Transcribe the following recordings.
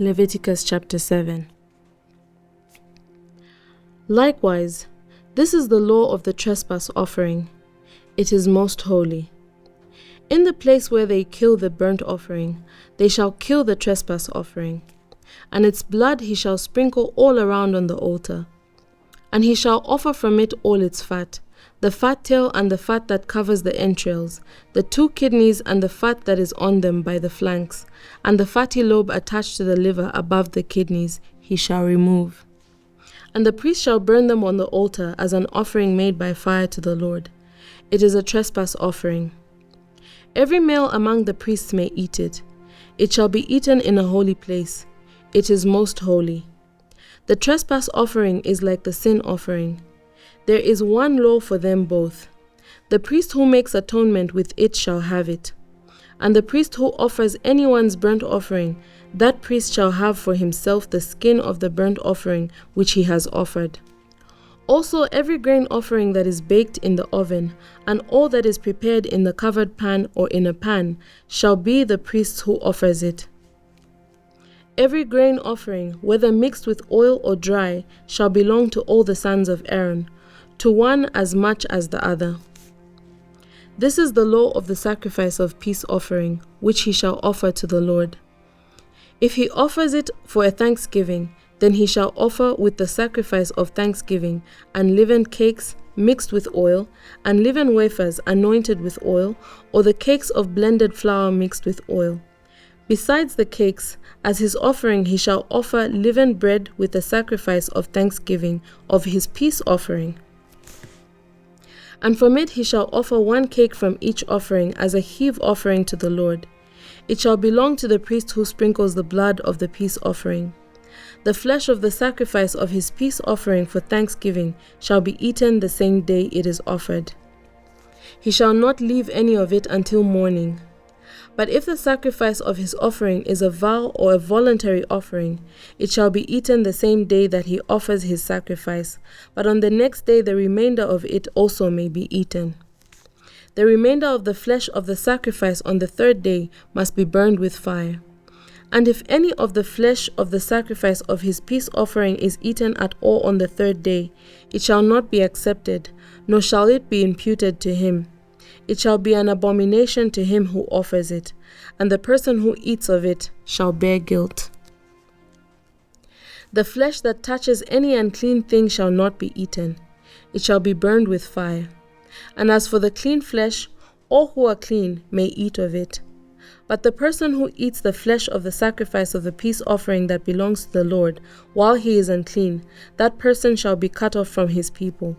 Leviticus chapter 7. Likewise, this is the law of the trespass offering. It is most holy. In the place where they kill the burnt offering, they shall kill the trespass offering, and its blood he shall sprinkle all around on the altar. And he shall offer from it all its fat, the fat tail and the fat that covers the entrails, the 2 kidneys and the fat that is on them by the flanks, and the fatty lobe attached to the liver above the kidneys he shall remove. And the priest shall burn them on the altar as an offering made by fire to the Lord. It is a trespass offering. Every male among the priests may eat it. It shall be eaten in a holy place. It is most holy. The trespass offering is like the sin offering. There is one law for them both. The priest who makes atonement with it shall have it. And the priest who offers anyone's burnt offering, that priest shall have for himself the skin of the burnt offering which he has offered. Also every grain offering that is baked in the oven, and all that is prepared in the covered pan or in a pan, shall be the priest's who offers it. Every grain offering, whether mixed with oil or dry, shall belong to all the sons of Aaron, to one as much as the other. This is the law of the sacrifice of peace offering, which he shall offer to the Lord. If he offers it for a thanksgiving, then he shall offer with the sacrifice of thanksgiving unleavened cakes mixed with oil, and leavened wafers anointed with oil, or the cakes of blended flour mixed with oil. Besides the cakes, as his offering he shall offer leavened bread with the sacrifice of thanksgiving of his peace offering. And from it he shall offer 1 cake from each offering as a heave offering to the Lord. It shall belong to the priest who sprinkles the blood of the peace offering. The flesh of the sacrifice of his peace offering for thanksgiving shall be eaten the same day it is offered. He shall not leave any of it until morning. But if the sacrifice of his offering is a vow or a voluntary offering, it shall be eaten the same day that he offers his sacrifice, but on the next day the remainder of it also may be eaten. The remainder of the flesh of the sacrifice on the 3rd day must be burned with fire. And if any of the flesh of the sacrifice of his peace offering is eaten at all on the 3rd day, it shall not be accepted, nor shall it be imputed to him. It shall be an abomination to him who offers it, and the person who eats of it shall bear guilt. The flesh that touches any unclean thing shall not be eaten. It shall be burned with fire. And as for the clean flesh, all who are clean may eat of it. But the person who eats the flesh of the sacrifice of the peace offering that belongs to the Lord, while he is unclean, that person shall be cut off from his people.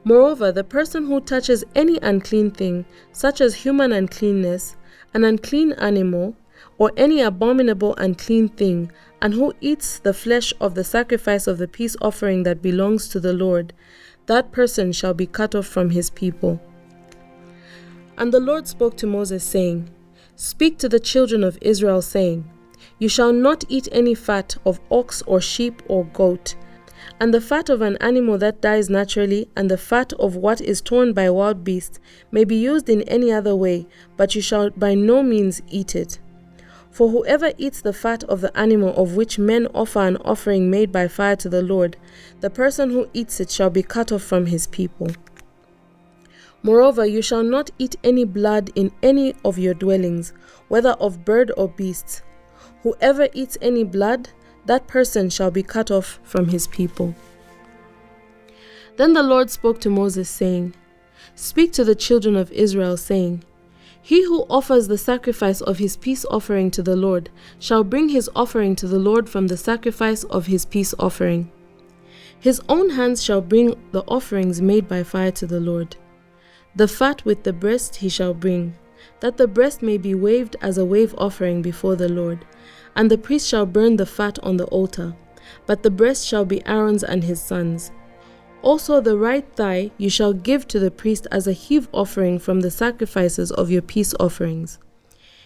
Moreover, the person who touches any unclean thing, such as human uncleanness, an unclean animal, or any abominable unclean thing, and who eats the flesh of the sacrifice of the peace offering that belongs to the Lord, that person shall be cut off from his people. And the Lord spoke to Moses, saying, Speak to the children of Israel, saying, You shall not eat any fat of ox or sheep or goat, and the fat of an animal that dies naturally, and the fat of what is torn by wild beasts may be used in any other way, but you shall by no means eat it. For whoever eats the fat of the animal of which men offer an offering made by fire to the Lord, the person who eats it shall be cut off from his people. Moreover, you shall not eat any blood in any of your dwellings, whether of bird or beasts. Whoever eats any blood, that person shall be cut off from his people. Then the Lord spoke to Moses, saying, Speak to the children of Israel, saying, He who offers the sacrifice of his peace offering to the Lord shall bring his offering to the Lord from the sacrifice of his peace offering. His own hands shall bring the offerings made by fire to the Lord. The fat with the breast he shall bring, that the breast may be waved as a wave offering before the Lord. And the priest shall burn the fat on the altar, but the breast shall be Aaron's and his sons'. Also the right thigh you shall give to the priest as a heave offering from the sacrifices of your peace offerings.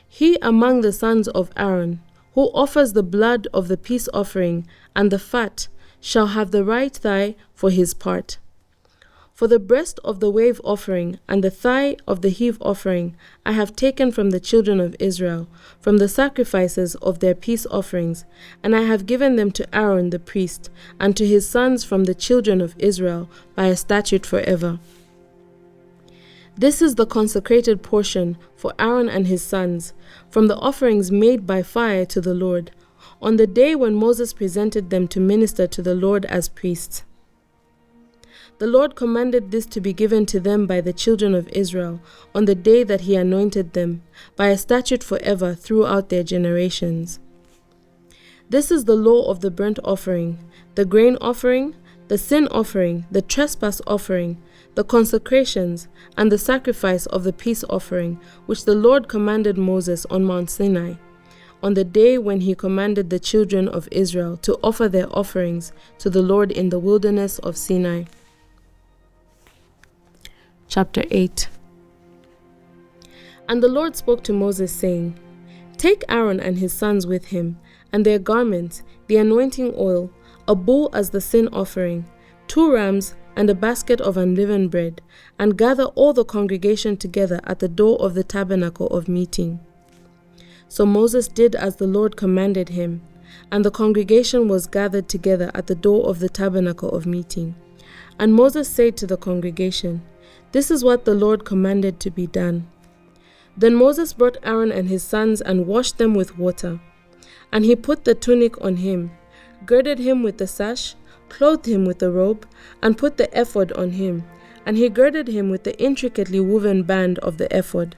He among the sons of Aaron, who offers the blood of the peace offering and the fat, shall have the right thigh for his part. For the breast of the wave offering and the thigh of the heave offering I have taken from the children of Israel, from the sacrifices of their peace offerings, and I have given them to Aaron the priest, and to his sons from the children of Israel by a statute forever. This is the consecrated portion for Aaron and his sons, from the offerings made by fire to the Lord, on the day when Moses presented them to minister to the Lord as priests. The Lord commanded this to be given to them by the children of Israel on the day that he anointed them, by a statute forever throughout their generations. This is the law of the burnt offering, the grain offering, the sin offering, the trespass offering, the consecrations, and the sacrifice of the peace offering, which the Lord commanded Moses on Mount Sinai, on the day when he commanded the children of Israel to offer their offerings to the Lord in the wilderness of Sinai. Chapter 8. And the Lord spoke to Moses, saying, Take Aaron and his sons with him, and their garments, the anointing oil, a bull as the sin offering, 2 rams, and a basket of unleavened bread, and gather all the congregation together at the door of the tabernacle of meeting. So Moses did as the Lord commanded him, and the congregation was gathered together at the door of the tabernacle of meeting. And Moses said to the congregation, This is what the Lord commanded to be done. Then Moses brought Aaron and his sons and washed them with water. And he put the tunic on him, girded him with the sash, clothed him with the robe, and put the ephod on him, and he girded him with the intricately woven band of the ephod,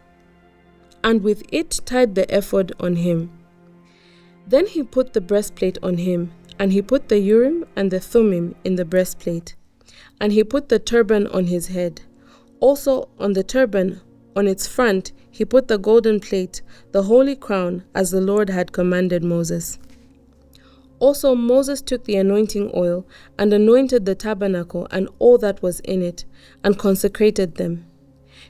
and with it tied the ephod on him. Then he put the breastplate on him, and he put the Urim and the Thummim in the breastplate, and he put the turban on his head. Also on the turban, on its front, he put the golden plate, the holy crown, as the Lord had commanded Moses. Also Moses took the anointing oil and anointed the tabernacle and all that was in it, and consecrated them.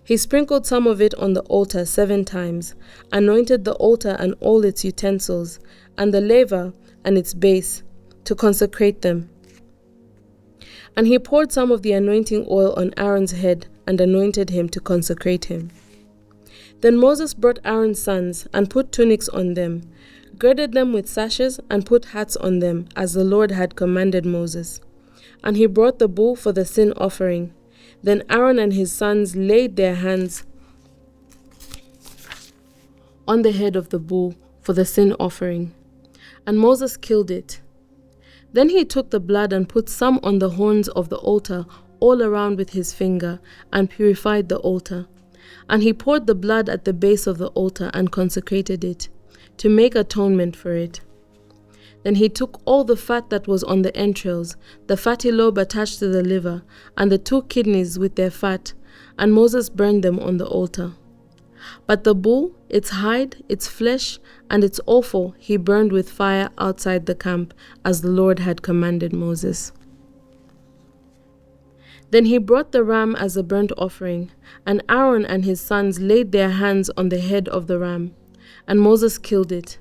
He sprinkled some of it on the altar 7 times, anointed the altar and all its utensils, and the laver and its base, to consecrate them. And he poured some of the anointing oil on Aaron's head and anointed him to consecrate him. Then Moses brought Aaron's sons and put tunics on them, girded them with sashes, and put hats on them, as the Lord had commanded Moses. And he brought the bull for the sin offering. Then Aaron and his sons laid their hands on the head of the bull for the sin offering, and Moses killed it. Then he took the blood and put some on the horns of the altar all around with his finger, and purified the altar. And he poured the blood at the base of the altar and consecrated it, to make atonement for it. Then he took all the fat that was on the entrails, the fatty lobe attached to the liver, and the 2 kidneys with their fat, and Moses burned them on the altar. But the bull, its hide, its flesh, and its offal he burned with fire outside the camp, as the Lord had commanded Moses. Then he brought the ram as a burnt offering, and Aaron and his sons laid their hands on the head of the ram, and Moses killed it.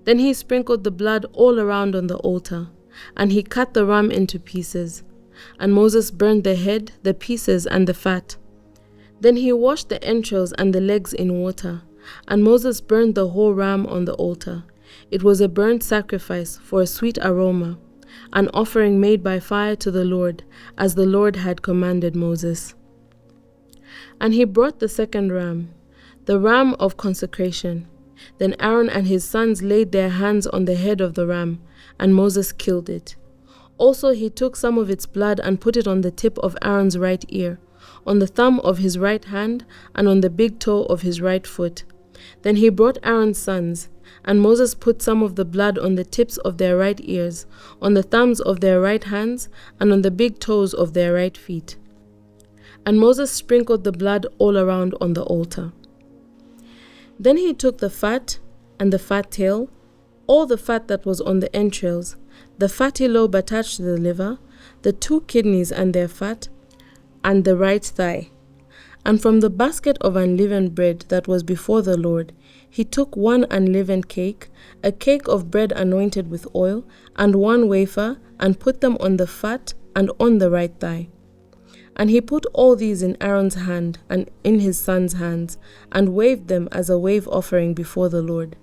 Then he sprinkled the blood all around on the altar, and he cut the ram into pieces. And Moses burned the head, the pieces, and the fat. Then he washed the entrails and the legs in water, and Moses burned the whole ram on the altar. It was a burnt sacrifice for a sweet aroma, an offering made by fire to the Lord, as the Lord had commanded Moses. And he brought the second ram, the ram of consecration. Then Aaron and his sons laid their hands on the head of the ram, and Moses killed it. Also he took some of its blood and put it on the tip of Aaron's right ear, on the thumb of his right hand, and on the big toe of his right foot. Then he brought Aaron's sons, and Moses put some of the blood on the tips of their right ears, on the thumbs of their right hands, and on the big toes of their right feet. And Moses sprinkled the blood all around on the altar. Then he took the fat and the fat tail, all the fat that was on the entrails, the fatty lobe attached to the liver, the 2 kidneys and their fat, and the right thigh. And from the basket of unleavened bread that was before the Lord, he took 1 unleavened cake, a cake of bread anointed with oil, and 1 wafer, and put them on the fat and on the right thigh. And he put all these in Aaron's hand and in his sons' hands, and waved them as a wave offering before the Lord.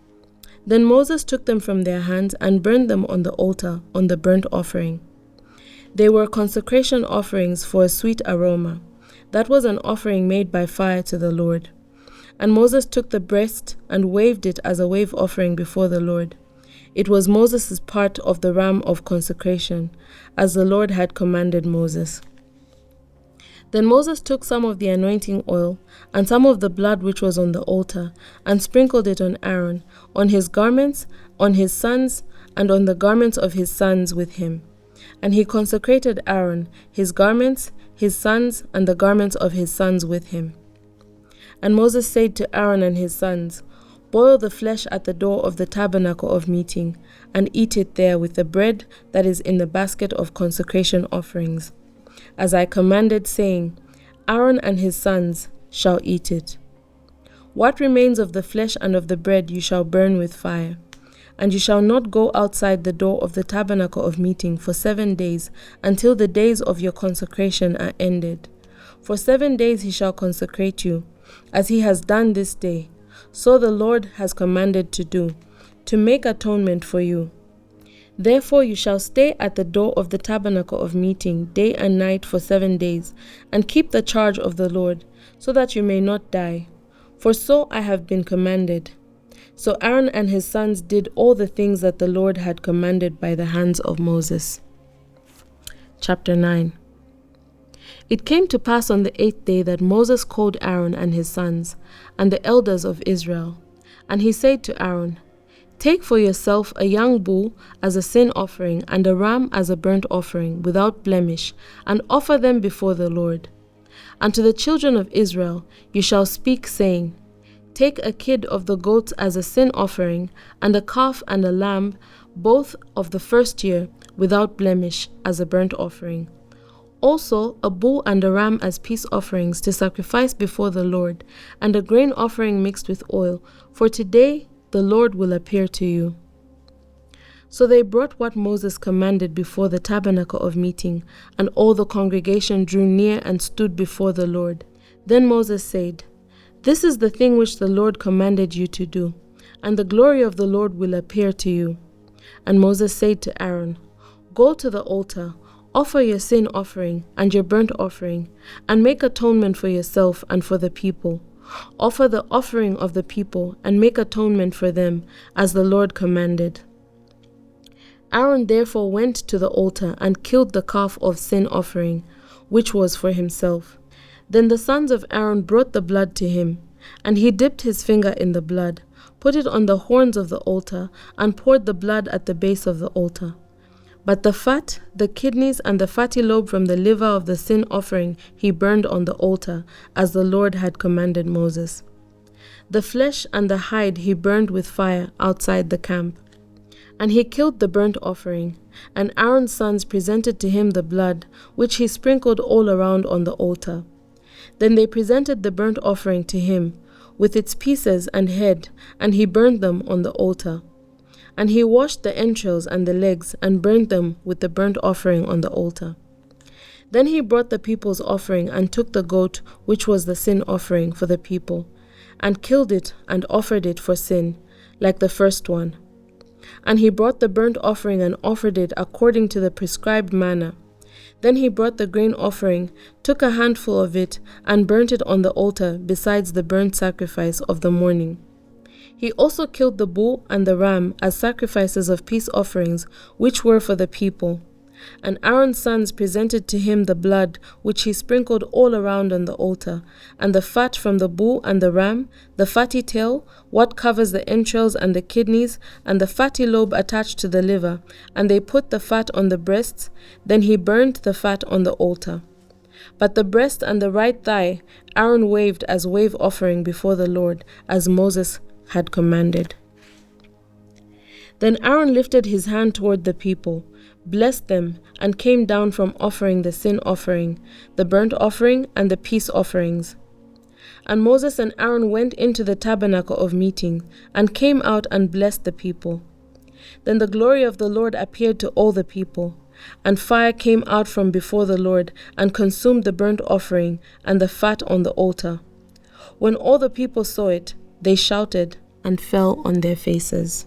Then Moses took them from their hands and burned them on the altar on the burnt offering. They were consecration offerings for a sweet aroma. That was an offering made by fire to the Lord. And Moses took the breast and waved it as a wave offering before the Lord. It was Moses' part of the ram of consecration, as the Lord had commanded Moses. Then Moses took some of the anointing oil and some of the blood which was on the altar, and sprinkled it on Aaron, on his garments, on his sons, and on the garments of his sons with him. And he consecrated Aaron, his garments, his sons, and the garments of his sons with him. And Moses said to Aaron and his sons, Boil the flesh at the door of the tabernacle of meeting, and eat it there with the bread that is in the basket of consecration offerings, as I commanded, saying, Aaron and his sons shall eat it. What remains of the flesh and of the bread you shall burn with fire. And you shall not go outside the door of the tabernacle of meeting for 7 days, until the days of your consecration are ended. For 7 days he shall consecrate you, as he has done this day. So the Lord has commanded to do, to make atonement for you. Therefore you shall stay at the door of the tabernacle of meeting day and night for 7 days, and keep the charge of the Lord, so that you may not die. For so I have been commanded. So Aaron and his sons did all the things that the Lord had commanded by the hands of Moses. Chapter 9. It came to pass on the 8th day that Moses called Aaron and his sons, and the elders of Israel. And he said to Aaron, Take for yourself a young bull as a sin offering, and a ram as a burnt offering, without blemish, and offer them before the Lord. And to the children of Israel you shall speak, saying, Take a kid of the goats as a sin offering, and a calf and a lamb, both of the first year, without blemish, as a burnt offering. Also a bull and a ram as peace offerings to sacrifice before the Lord, and a grain offering mixed with oil, for today the Lord will appear to you. So they brought what Moses commanded before the tabernacle of meeting, and all the congregation drew near and stood before the Lord. Then Moses said, This is the thing which the Lord commanded you to do, and the glory of the Lord will appear to you. And Moses said to Aaron, Go to the altar, offer your sin offering and your burnt offering, and make atonement for yourself and for the people. Offer the offering of the people, and make atonement for them, as the Lord commanded. Aaron therefore went to the altar and killed the calf of sin offering, which was for himself. Then the sons of Aaron brought the blood to him, and he dipped his finger in the blood, put it on the horns of the altar, and poured the blood at the base of the altar. But the fat, the kidneys, and the fatty lobe from the liver of the sin offering he burned on the altar, as the Lord had commanded Moses. The flesh and the hide he burned with fire outside the camp. And he killed the burnt offering, and Aaron's sons presented to him the blood, which he sprinkled all around on the altar. Then they presented the burnt offering to him, with its pieces and head, and he burned them on the altar. And he washed the entrails and the legs, and burned them with the burnt offering on the altar. Then he brought the people's offering, and took the goat, which was the sin offering for the people, and killed it, and offered it for sin, like the first one. And he brought the burnt offering, and offered it according to the prescribed manner. Then he brought the grain offering, took a handful of it, and burnt it on the altar besides the burnt sacrifice of the morning. He also killed the bull and the ram as sacrifices of peace offerings, which were for the people. And Aaron's sons presented to him the blood, which he sprinkled all around on the altar, and the fat from the bull and the ram, the fatty tail, what covers the entrails and the kidneys, and the fatty lobe attached to the liver, and they put the fat on the breasts. Then he burned the fat on the altar. But the breast and the right thigh Aaron waved as wave offering before the Lord, as Moses had commanded. Then Aaron lifted his hand toward the people, blessed them, and came down from offering the sin offering, the burnt offering, and the peace offerings. And Moses and Aaron went into the tabernacle of meeting, and came out and blessed the people. Then the glory of the Lord appeared to all the people, And fire came out from before the Lord, and consumed the burnt offering and the fat on the altar. When all the people saw it, they shouted and fell on their faces.